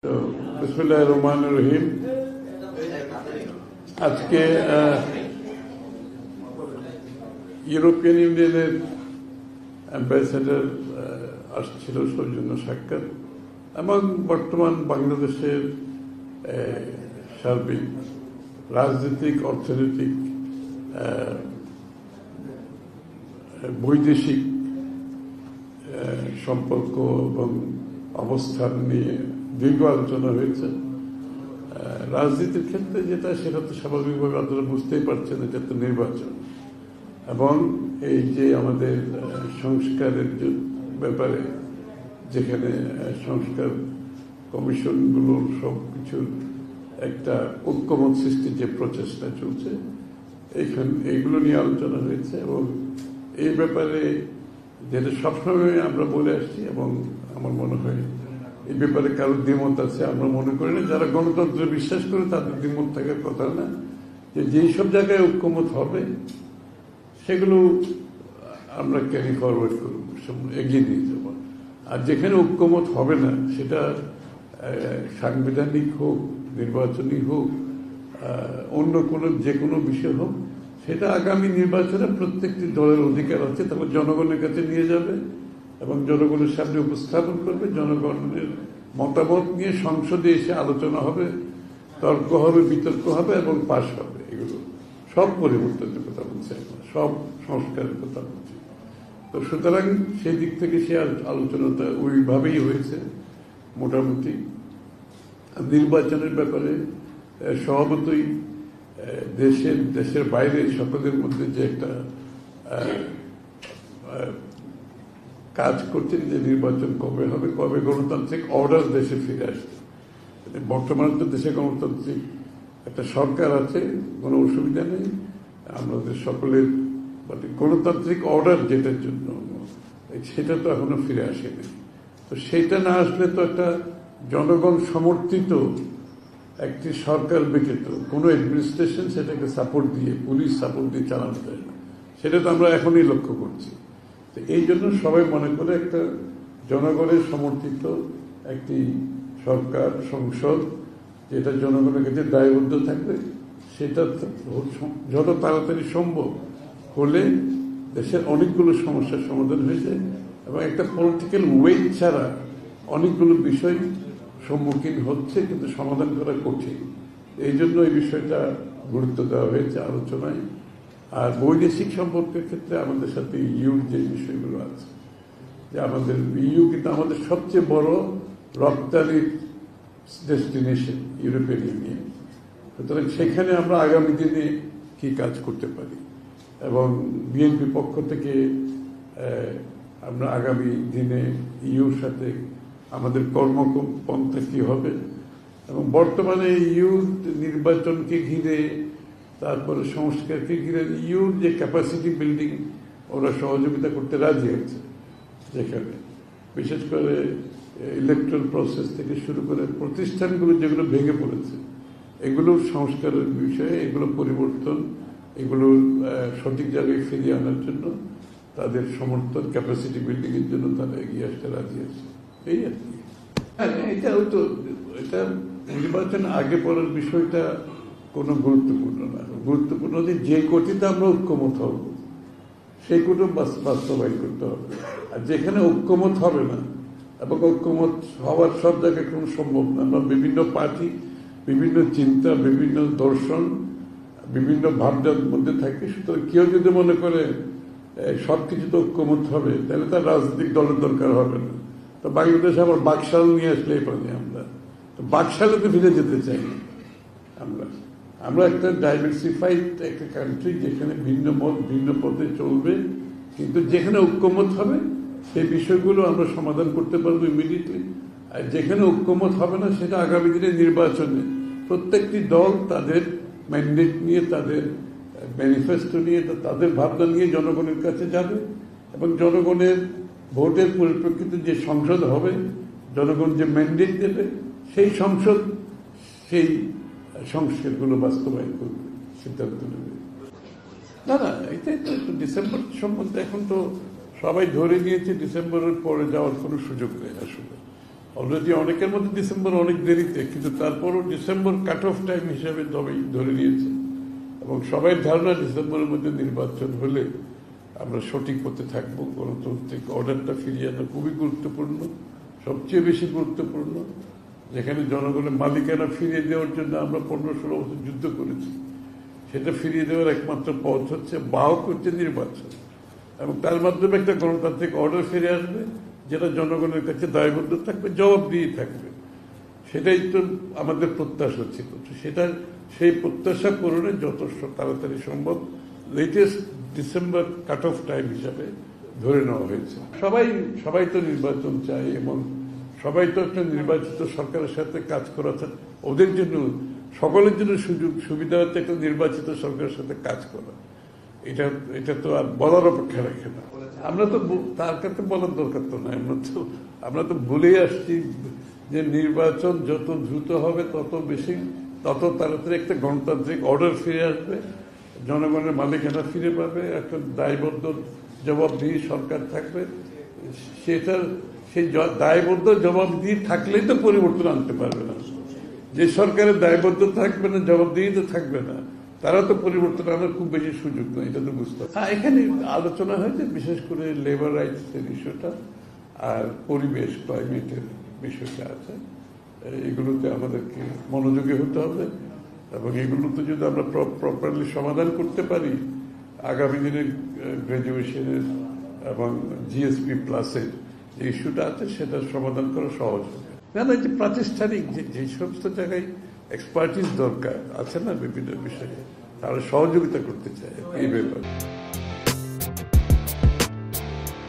তো বিসমিল্লাহির রহমানির রহিম। আজকে ইউরোপিয়ান ইউনিয়নের অ্যাম্বাসেডর আসছিল সৌজন্য সাক্ষাৎ এবং বর্তমান বাংলাদেশের সার্বিক রাজনৈতিক, অর্থনৈতিক, বৈদেশিক সম্পর্ক এবং অবস্থান নিয়ে দীর্ঘ আলোচনা হয়েছে। রাজনীতির ক্ষেত্রে যেটা, সেটা তো স্বাভাবিকভাবে আপনারা বুঝতেই পারছেন, এটা তো নির্বাচন এবং এই যে আমাদের সংস্কারের ব্যাপারে, যেখানে সংস্কার কমিশনগুলোর সব কিছুর একটা ঐক্যমত সৃষ্টির যে প্রচেষ্টা চলছে, এইগুলো নিয়ে আলোচনা হয়েছে এবং এই ব্যাপারে যেটা সবসময় আমরা বলে আসছি এবং আমার মনে হয় এই ব্যাপারে কারোর দ্বিমত আছে আমরা মনে করি না। যারা গণতন্ত্রে বিশ্বাস করে তাদের দ্বিমত থাকার কথা না, যে যেই সব জায়গায় ঐক্যমত হবে সেগুলো আমরা ক্যারি ফরওয়ার্ড করব, এগিয়ে নিয়ে যাব। আর যেখানে ঐক্যমত হবে না, সেটা সাংবিধানিক হোক, নির্বাচনী হোক, অন্য কোনো যে কোনো বিষয় হোক, সেটা আগামী নির্বাচনে প্রত্যেকটি দলের অধিকার আছে, তারপর জনগণের কাছে নিয়ে যাবে এবং জনগণের সামনে উপস্থাপন করবে। জনগণের মতামত নিয়ে সংসদে এসে আলোচনা হবে, তর্ক হবে, বিতর্ক হবে এবং পাশ হবে। এগুলো সব পরিবর্তনের কথা বলছে, সব সংস্কারের কথা বলছে। তো সুতরাং সেই দিক থেকে সে আলোচনাটা ওইভাবেই হয়েছে মোটামুটি। নির্বাচনের ব্যাপারে স্বভাবতই দেশের বাইরে সকলের মধ্যে যে একটা কাজ করছেন যে নির্বাচন কবে হবে, কবে গণতান্ত্রিক অর্ডার দেশে ফিরে আসবে। বর্তমানে তো দেশে গণতান্ত্রিক একটা সরকার আছে, কোনো অসুবিধা নেই। আমাদের সকলের গণতান্ত্রিক অর্ডার যেটার জন্য, সেটা তো এখনো ফিরে আসেনি। তো সেটা না আসলে তো একটা জনগণ সমর্থিত একটি সরকার ব্যতীত কোনো অ্যাডমিনিস্ট্রেশন সেটাকে সাপোর্ট দিয়ে, পুলিশ সাপোর্ট দিয়ে চালানো যায় না। সেটা তো আমরা এখনই লক্ষ্য করছি। তো এই জন্য সবাই মনে করে একটা জনগণের সমর্থিত একটি সরকার, সংসদ, যেটা জনগণের কাছে দায়বদ্ধ থাকবে, সেটা যত তাড়াতাড়ি সম্ভব হলে দেশের অনেকগুলো সমস্যার সমাধান হয়েছে এবং একটা পলিটিক্যাল ওয়েট ছাড়া অনেকগুলো বিষয় সম্মুখীন হচ্ছে, কিন্তু সমাধান করা কঠিন। এই জন্য এই বিষয়টা গুরুত্ব দেওয়া হয়েছে আলোচনায়। আর বৈদেশিক সম্পর্কের ক্ষেত্রে আমাদের সাথে ইউর যে বিষয়গুলো আছে, যে আমাদের ইউ কিন্তু আমাদের সবচেয়ে বড় রপ্তানির ডেস্টিনেশন, ইউরোপিয়ান ইউনিয়ন। সুতরাং সেখানে আমরা আগামী দিনে কি কাজ করতে পারি এবং বিএনপি পক্ষ থেকে আমরা আগামী দিনে ইউর সাথে আমাদের কর্মপন্থা কি হবে এবং বর্তমানে ইউর নির্বাচনকে ঘিরে, তারপরে সংস্কারকে ঘিরে ইউর যে ক্যাপাসিটি বিল্ডিং, ওরা সহযোগিতা করতে রাজি আছে। যেখানে বিশেষ করে ইলেকট্রাল প্রসেস থেকে শুরু করে প্রতিষ্ঠানগুলো যেগুলো ভেঙে পড়েছে, এগুলোর সংস্কারের বিষয়ে, এগুলো পরিবর্তন, এগুলোর সঠিক জায়গায় ফিরিয়ে আনার জন্য তাদের সমর্থন, ক্যাপাসিটি বিল্ডিং এর জন্য তারা এগিয়ে আসতে রাজি আছে। এই আর কি। এটা নির্বাচন আগে পরের বিষয়টা কোনো গুরুত্বপূর্ণ না। গুরুত্বপূর্ণ যে গতিতে আমরা ঐক্যমত হব, সেইগুলো বাস্তবায়ন করতে হবে। আর যেখানে ঐক্যমত হবে না, এবং ঐক্যমত হওয়ার সব জায়গায় কোনো সম্ভব না, আমরা বিভিন্ন পার্টি, বিভিন্ন চিন্তা, বিভিন্ন দর্শন, বিভিন্ন ভাবনার মধ্যে থাকি। সুতরাং কেউ যদি মনে করে সবকিছুতে ঐক্যমত হবে, তাহলে তার রাজনৈতিক দলের দরকার হবে না। তো বাংলাদেশে আবার বাকশাল নিয়ে আসলেই পারি আমরা। তো বাকশালে তো ফিরে যেতে চাই না আমরা একটা ডাইভার্সিফাইড একটা কান্ট্রি, যেখানে ভিন্ন মত ভিন্ন পথে চলবে, কিন্তু যেখানে ঐক্যমত হবে সেই বিষয়গুলো আমরা সমাধান করতে পারবো ইমিডিয়েটলি। আর যেখানে ঐক্যমত হবে না, সেটা আগামী দিনের নির্বাচনে প্রত্যেকটি দল তাদের ম্যান্ডেট নিয়ে, তাদের ম্যানিফেস্টো নিয়ে, তাদের ভাবনা নিয়ে জনগণের কাছে যাবে এবং জনগণের ভোটের পরিপ্রেক্ষিতে যে সংসদ হবে, জনগণ যে ম্যান্ডেট দেবে, সেই সংসদ সেই সংস্কারগুলো বাস্তবায়ন করবে, সিদ্ধান্ত নেবে। না, এটাই তো ডিসেম্বর সম্বন্ধে এখন তো সবাই ধরে নিয়েছে ডিসেম্বরের পরে যাওয়ার কোনো সুযোগ নেই আসলে। অলরেডি অনেকের মধ্যে ডিসেম্বর অনেক দেরিতে, কিন্তু তারপরও ডিসেম্বর কাট অফ টাইম হিসাবে ধরে নিয়েছে এবং সবাই ধারণা ডিসেম্বরের মধ্যে নির্বাচন হলে আমরা সঠিক পথে থাকবো। গণতান্ত্রিক অর্ডারটা ফিরিয়ে আনা খুবই গুরুত্বপূর্ণ, সবচেয়ে বেশি গুরুত্বপূর্ণ, যেখানে জনগণের মালিকানা ফিরিয়ে দেওয়ার জন্য আমরা 15-16 বছর যুদ্ধ করেছি। সেটা ফিরিয়ে দেওয়ার একমাত্র পথ হচ্ছে বাহক হচ্ছে নির্বাচন, এবং তার মাধ্যমে একটা গণতান্ত্রিক অর্ডার ফিরে আসবে যেটা জনগণের কাছে দায়বদ্ধ থাকবে, জবাবদিহি থাকবে। সেটাই তো আমাদের প্রত্যাশা ছিল। সেই প্রত্যাশা পূরণে যত তাড়াতাড়ি সম্ভব latest December cut off time হিসাবে ধরে নেওয়া হয়েছে। সবাই তো নির্বাচন চায় এবং সবাই তো একটা নির্বাচিত সরকারের সাথে কাজ করা চায়। ওদের জন্য, সকলের জন্য সুযোগ সুবিধা হচ্ছে একটা নির্বাচিত সরকারের সাথে কাজ করা। এটা তো আর বলার অপেক্ষা রাখে না। আমরা তো তার কাছে বলার দরকার তো নাই। আমরা তো বলেই আসছি যে নির্বাচন যত দ্রুত হবে তত তাড়াতাড়ি একটা গণতান্ত্রিক অর্ডার ফিরে আসবে, জনগণের মালিকানা ফিরে পাবে, একটা দায়বদ্ধ জবাবদিহি সরকার থাকবে। সেই দায়বদ্ধ জবাবদিহি থাকলেই তো পরিবর্তন আনতে পারবে না। যে সরকারের দায়বদ্ধ থাকবে না, জবাবদিহি তো থাকবে না, তারা তো পরিবর্তন আনার খুব বেশি সুযোগ নেই। এটা তো বুঝতে হবে। হ্যাঁ, এখানে আলোচনা হয়েছে বিশেষ করে লেবার রাইটসের ইস্যুটা আর পরিবেশ, ক্লাইমেটের বিষয়টা আছে। এগুলোতে আমাদেরকে মনোযোগী হতে হবে এবং এগুলোতে যদি আমরা প্রপারলি সমাধান করতে পারি, আগামী দিনে গ্র্যাজুয়েশনের এবং জিএসপি প্লাসের যে ইস্যুটা আছে সেটার সমাধান করা সহজ হবে। না, যে প্রাতিষ্ঠানিক যে সমস্ত জায়গায় এক্সপার্টিস দরকার আছে না বিভিন্ন বিষয়ে, তারা সহযোগিতা করতে চায় এই ব্যাপারে।